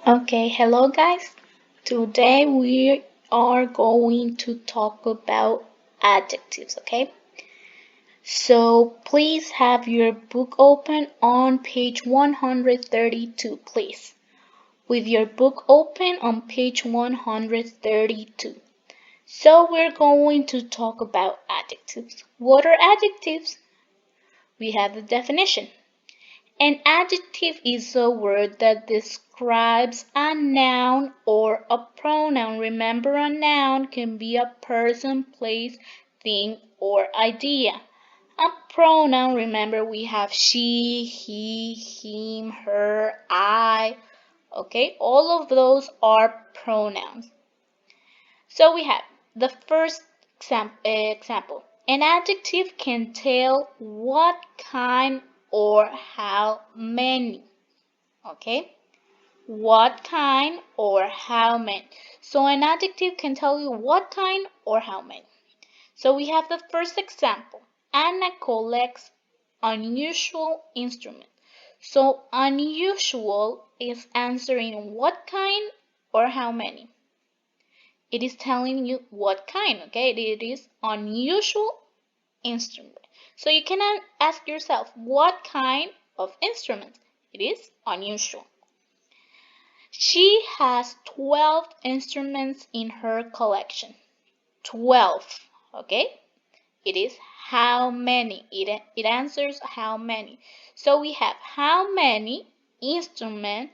Okay, hello guys. Today we are going to talk about adjectives, okay? So please have your book open on page 132, please. With your book open on page 132. So we're going to talk about adjectives. What are adjectives? We have the definition. An adjective is a word that describes a noun or a pronoun. Remember, a noun can be a person, place, thing, or idea. A pronoun, remember, we have she, he, him, her, I. Okay, all of those are pronouns. So we have the first example. An adjective can tell what kind or how many. Okay? What kind or how many. So an adjective can tell you what kind or how many. So we have the first example. Anna collects unusual instruments. So unusual is answering what kind or how many. It is telling you what kind, okay? It is unusual instrument. So you can ask yourself, what kind of instrument? It is unusual. She has 12 instruments in her collection. 12, okay? It is how many. It answers how many. So we have how many instruments.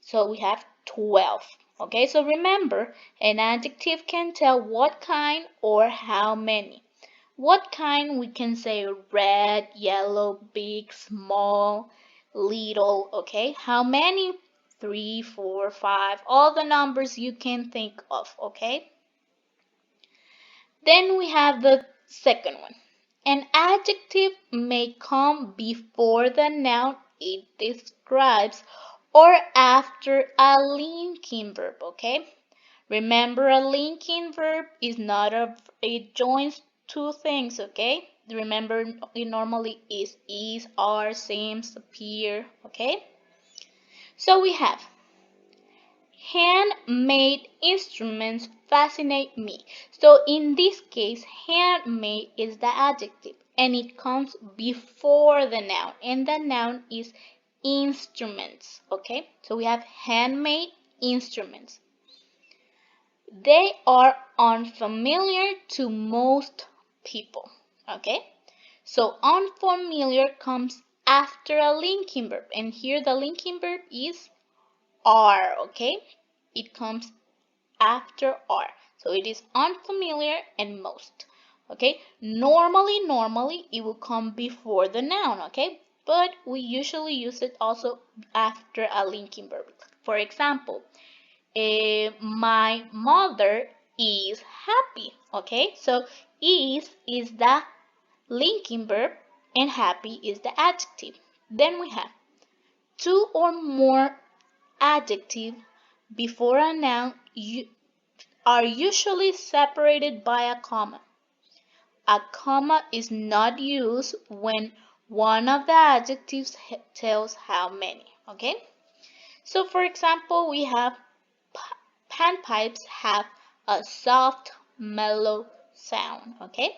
So we have 12. Okay, so remember, an adjective can tell what kind or how many. What kind, we can say red, yellow, big, small, little. Okay, how many? 3, 4, 5, all the numbers you can think of. Okay, then we have the second one. An adjective may come before the noun it describes or after a linking verb. Okay, remember, a linking verb is not it joins two things. Okay, remember, it normally is, are, seems, appear. Okay, so we have handmade instruments fascinate me. So in this case, handmade is the adjective and it comes before the noun, and the noun is instruments. Okay, so we have handmade instruments. They are unfamiliar to most people. Okay, so unfamiliar comes after a linking verb, and here the linking verb is are. Okay, it comes after are, so it is unfamiliar and most. Okay, normally it will come before the noun. Okay, but we usually use it also after a linking verb. For example, my mother is happy. Okay, so is the linking verb and happy is the adjective. Then we have two or more adjectives before a noun are usually separated by a comma. A comma is not used when one of the adjectives tells how many. Okay, so for example, we have panpipes have a soft, mellow sound. Okay,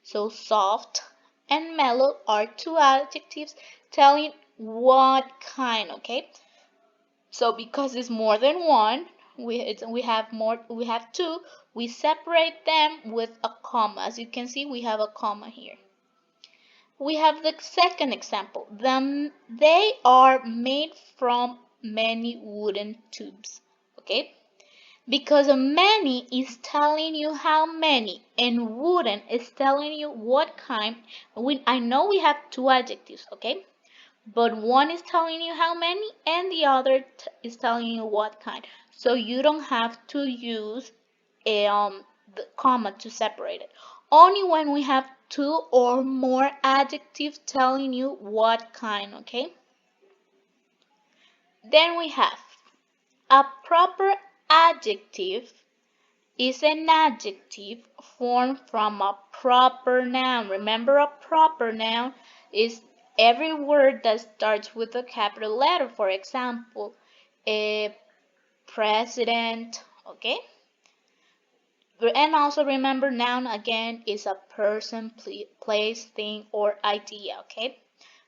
so soft and mellow are two adjectives telling what kind. Okay, so because it's more than one, we have two. We separate them with a comma. As you can see, we have a comma here. We have the second example. They are made from many wooden tubes. Okay, because a many is telling you how many, and wooden is telling you what kind. I know we have two adjectives. Okay, but one is telling you how many and the other is telling you what kind. So you don't have to use the comma to separate it. Only when we have two or more adjectives telling you what kind. Okay, then we have a proper adjective is an adjective formed from a proper noun. Remember, a proper noun is every word that starts with a capital letter. For example, a president, okay? And also remember, noun again is a person, place, thing, or idea, okay?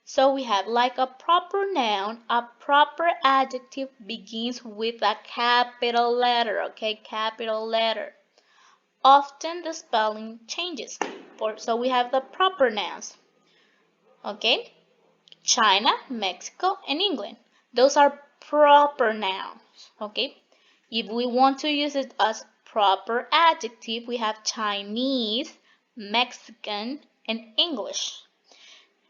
So we have like a proper noun, a proper adjective begins with a capital letter, okay? Capital letter. Often the spelling changes. So we have the proper nouns, okay? China, Mexico, and England. Those are proper nouns, okay? If we want to use it as proper adjective, we have Chinese, Mexican, and English.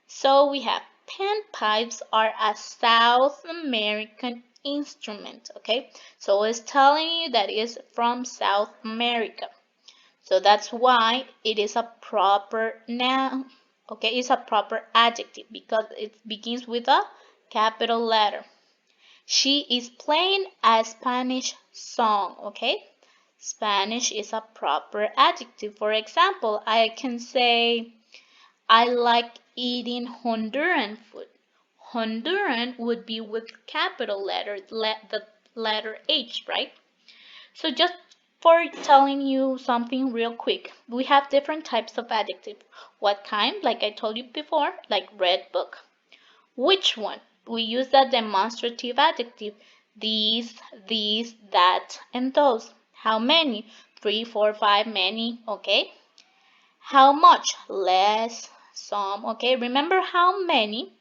So we have panpipes are a South American instrument, okay? So it's telling you that it's from South America. So that's why it is a proper noun, okay? It's a proper adjective because it begins with a capital letter. She is playing a Spanish song, okay? Spanish is a proper adjective. For example, I can say, I like eating Honduran food. Honduran would be with capital letter, the letter H, right? So just for telling you something real quick, we have different types of adjective. What kind? Like I told you before, like red book. Which one? We use the demonstrative adjective. These, that, and those. How many? 3, 4, 5, many, okay? How much? Less, some, okay? Remember how many?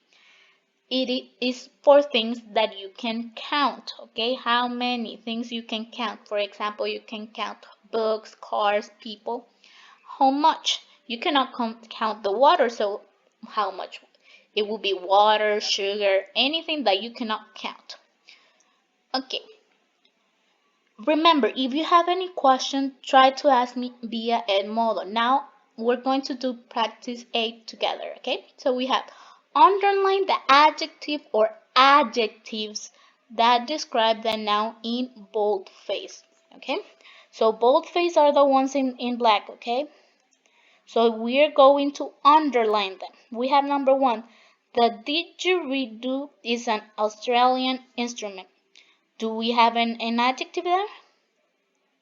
It is for things that you can count, okay? How many things you can count. For example, you can count books, cars, people. How much? You cannot count the water, so how much? It will be water, sugar, anything that you cannot count. Okay. Remember, if you have any question, try to ask me via Edmodo. Now we're going to do practice 8 together, okay? So we have underline the adjective or adjectives that describe the noun in boldface, okay? So boldface are the ones in black, okay? So we're going to underline them. We have number 1. The didgeridoo is an Australian instrument. Do we have an adjective there?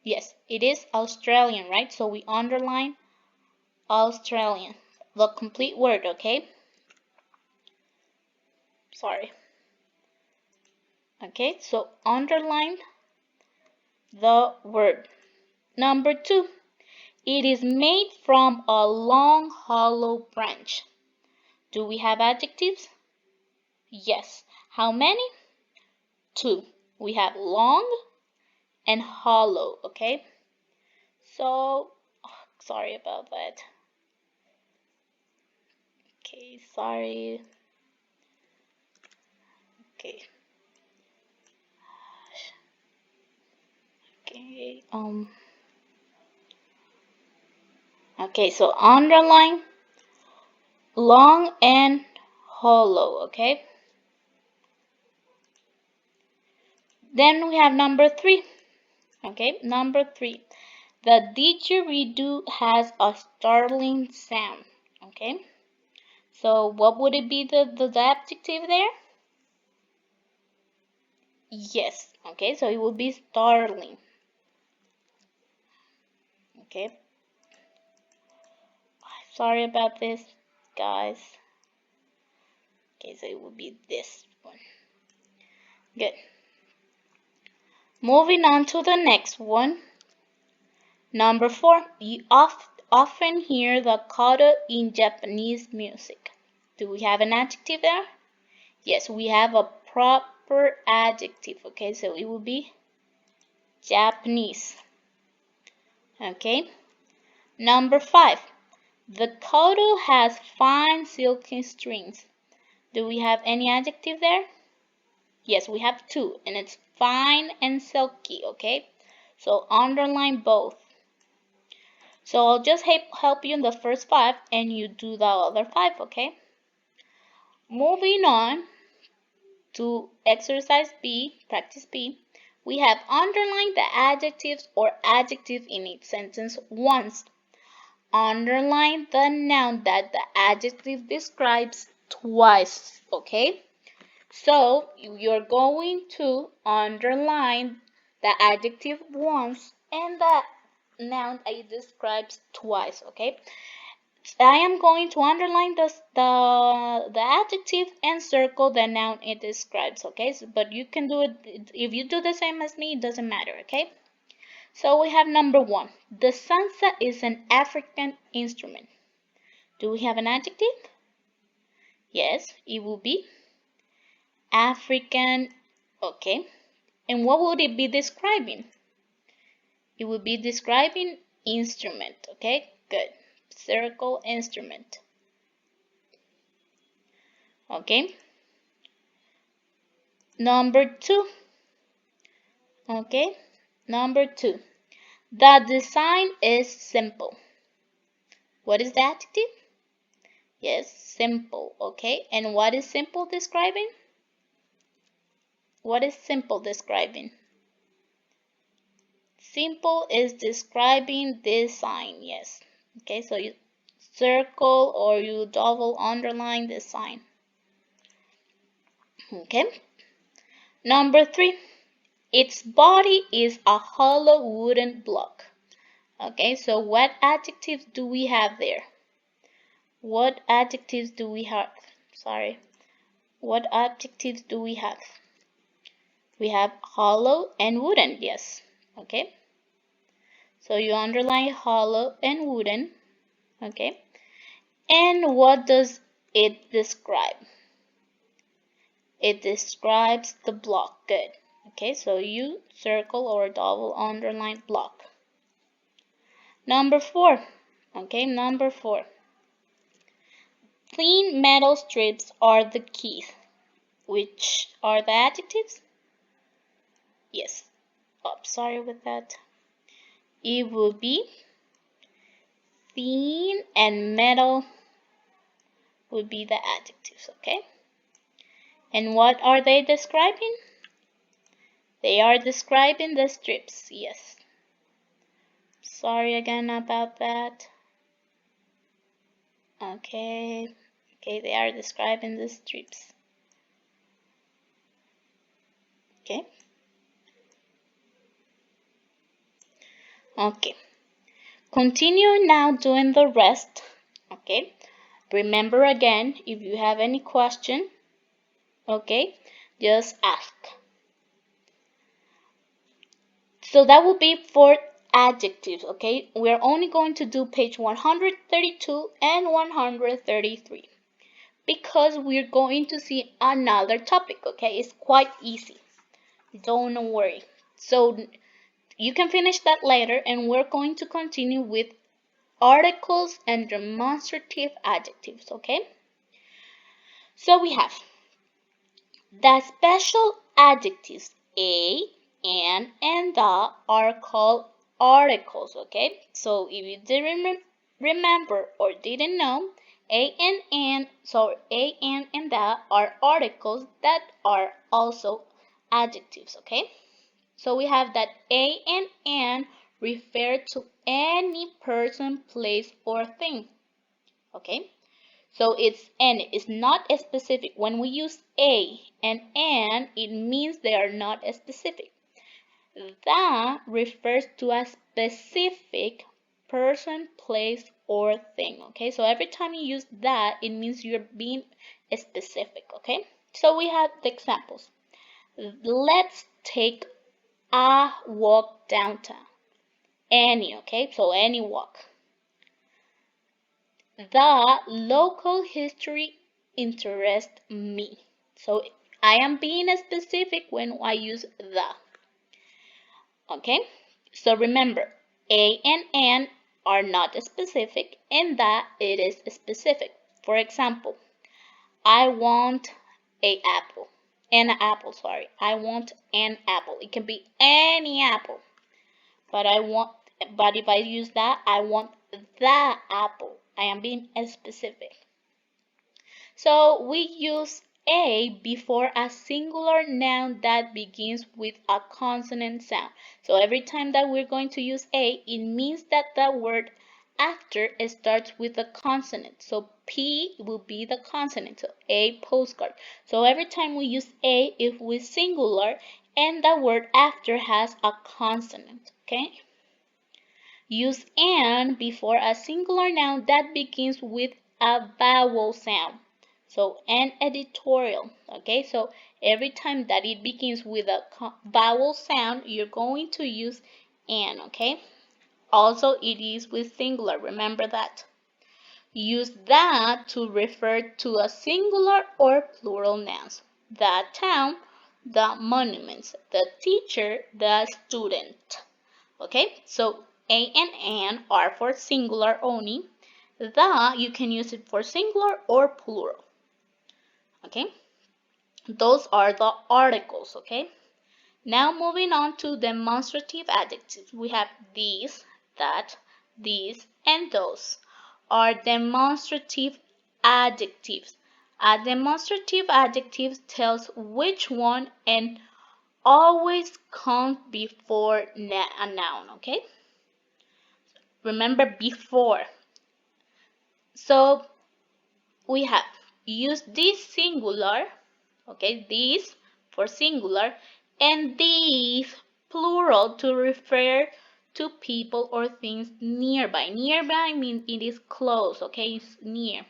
Yes, it is Australian, right? So we underline Australian. The complete word, okay? Sorry. Okay, so underline the word. Number 2. It is made from a long hollow branch. Do we have adjectives? Yes. How many? 2. We have long and hollow, okay? So, sorry about that. Okay, sorry. Okay. Okay, okay, so underline long and hollow, okay? Then we have number 3. Okay, number 3. The didgeridoo has a startling sound. Okay, so what would it be the adjective there? Yes, okay, so it would be startling. Okay, sorry about this, guys. Okay, so it would be this one. Good. Moving on to the next one. Number 4. You often hear the coda in Japanese music. Do we have an adjective there? Yes, we have a proper adjective. Okay, so it will be Japanese. Okay. Number 5. The koto has fine silky strings. Do we have any adjective there? Yes, we have 2, and it's fine and silky. Okay, so underline both. So I'll just help you in the first 5, and you do the other 5. Okay. Moving on to exercise B, practice B, we have underlined the adjectives or adjective in each sentence once. Underline the noun that the adjective describes twice, okay? So you're going to underline the adjective once and the noun it describes twice, okay? I am going to underline the adjective and circle the noun it describes, okay? So, but you can do it, if you do the same as me, it doesn't matter, okay? So we have number 1. The salsa is an African instrument. Do we have an adjective? Yes, it will be African, okay? And what would it be describing? It would be describing instrument, okay? Good. Circle instrument. Okay. Number 2. Okay. Number 2. The design is simple. What is the adjective? Yes, simple, okay? And what is simple describing? What is simple describing? Simple is describing design, yes. Okay, so you circle or you double underline the sign. Okay. Number 3. Its body is a hollow wooden block. Okay, so what adjectives do we have there? What adjectives do we have? Sorry. What adjectives do we have? We have hollow and wooden, yes. Okay. So you underline hollow and wooden. Okay. And what does it describe? It describes the block. Good. Okay, so you circle or double underline block. Number 4. Okay, number 4. Thin metal strips are the keys. Which are the adjectives? Yes. Oh, sorry with that. It will be thin and metal would be the adjectives, okay? And what are they describing? They are describing the strips, yes. Sorry again about that. Okay, they are describing the strips. Okay. Okay. Continue now doing the rest. Okay. Remember again, if you have any question, okay, just ask. So that will be for adjectives, okay? We're only going to do page 132 and 133 because we're going to see another topic, okay? It's quite easy. Don't worry. So you can finish that later and we're going to continue with articles and demonstrative adjectives, okay? So we have the special adjectives a, and the are called articles, okay? So if you didn't remember or didn't know, a and the are articles that are also adjectives, okay? So we have that a and refer to any person, place, or thing, okay? So it's it's not specific. When we use a and it means they are not specific. That refers to a specific person, place, or thing. Okay, so every time you use that, it means you're being specific. Okay, so we have the examples. Let's take a walk downtown. Any, okay, so any walk. The local history interests me. So I am being specific when I use the. Okay? So remember, a and are not specific and that it is specific. For example, I want a apple. An apple, sorry. I want an apple. It can be any apple. But if I use that, I want the apple. I am being specific. So we use a before a singular noun that begins with a consonant sound. So every time that we're going to use a, it means that the word after it starts with a consonant. So P will be the consonant. So a postcard. So every time we use a, if we singular and the word after has a consonant, okay? Use an before a singular noun that begins with a vowel sound. So an editorial, okay? So every time that it begins with a vowel sound, you're going to use an, okay? Also, it is with singular, remember that. Use that to refer to a singular or plural nouns. The town, the monuments, the teacher, the student. Okay, so a and an are for singular only. The, you can use it for singular or plural. Okay, those are the articles. Okay, now moving on to demonstrative adjectives. We have these, that, these, and those are demonstrative adjectives. A demonstrative adjective tells which one and always comes before a noun, okay? Remember before. So we have used this singular, okay, these for singular, and these plural to refer to people or things nearby. Nearby means it is close, okay, it's near.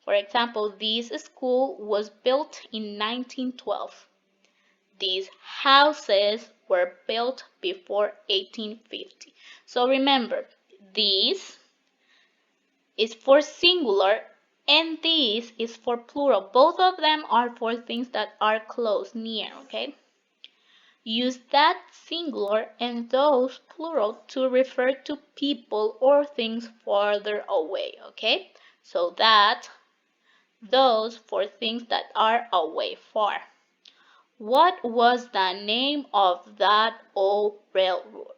For example, this school was built in 1912. These houses were built before 1850. So remember, these is for singular and this is for plural. Both of them are for things that are close, near, okay? Use that singular and those plural to refer to people or things farther away, okay? So that, those for things that are away, far. What was the name of that old railroad?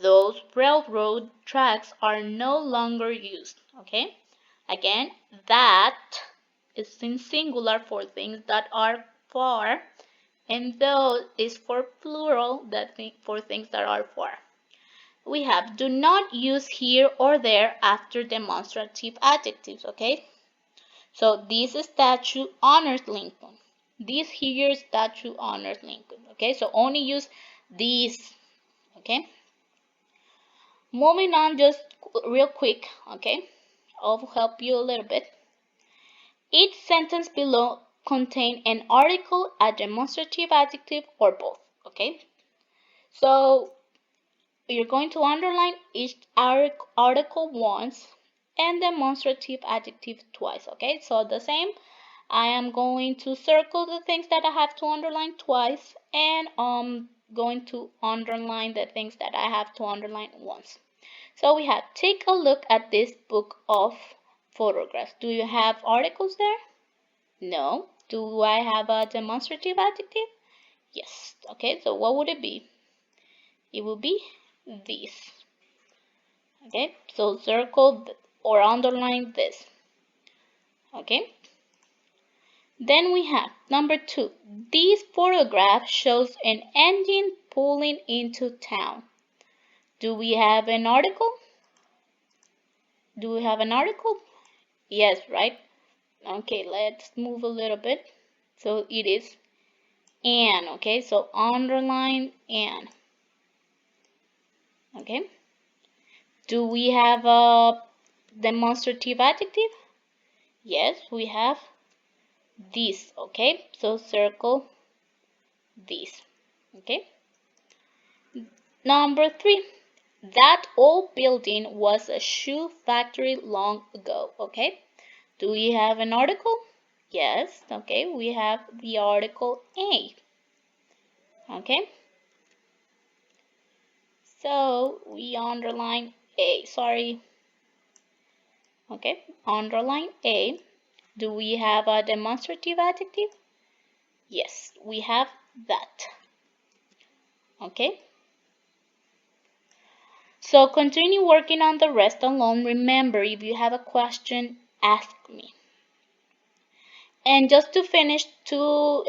Those railroad tracks are no longer used, okay? Again, that is in singular for things that are far, and those is for plural for things that are far. We have do not use here or there after demonstrative adjectives, okay? So this statue honors Lincoln. This here statue honors Lincoln, okay? So only use these, okay? Moving on just real quick, okay? I'll help you a little bit. Each sentence below contains an article, a demonstrative adjective, or both, okay? So you're going to underline each article once and demonstrative adjective twice, okay? So the same, I am going to circle the things that I have to underline twice and going to underline the things that I have to underline once. So we have, take a look at this book of photographs. Do you have articles there? No. Do I have a demonstrative adjective? Yes. Okay, so what would it be? It would be this. Okay, so circle or underline this. Okay. Then we have number 2. This photograph shows an engine pulling into town. Do we have an article? Do we have an article? Yes, right? Okay, let's move a little bit. So it is an, okay? So underline an. Okay? Do we have a demonstrative adjective? Yes, we have this, okay? So circle this, okay? Number 3. That old building was a shoe factory long ago, okay? Do we have an article? Yes, okay, we have the article a. Okay? So we underline a. Sorry. Okay, underline a. Do we have a demonstrative adjective? Yes, we have that. Okay? So continue working on the rest alone. Remember, if you have a question, ask me. And just to finish to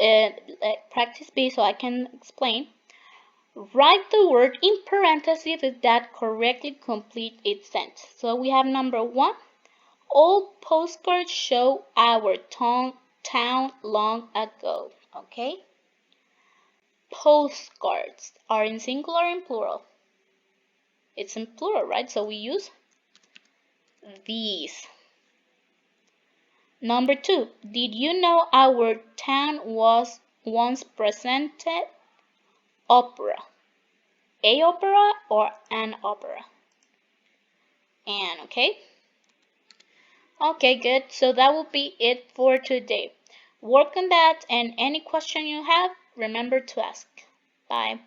practice B so I can explain, Write the word in parentheses that correctly complete its sentence. So we have number 1. All postcards show our town long ago. Okay? Postcards are in singular or in plural? It's in plural, right? So we use these. Number 2. Did you know our town was once presented opera? A opera or an opera? And okay? Okay, good. So that will be it for today. Work on that, and any question you have, remember to ask. Bye.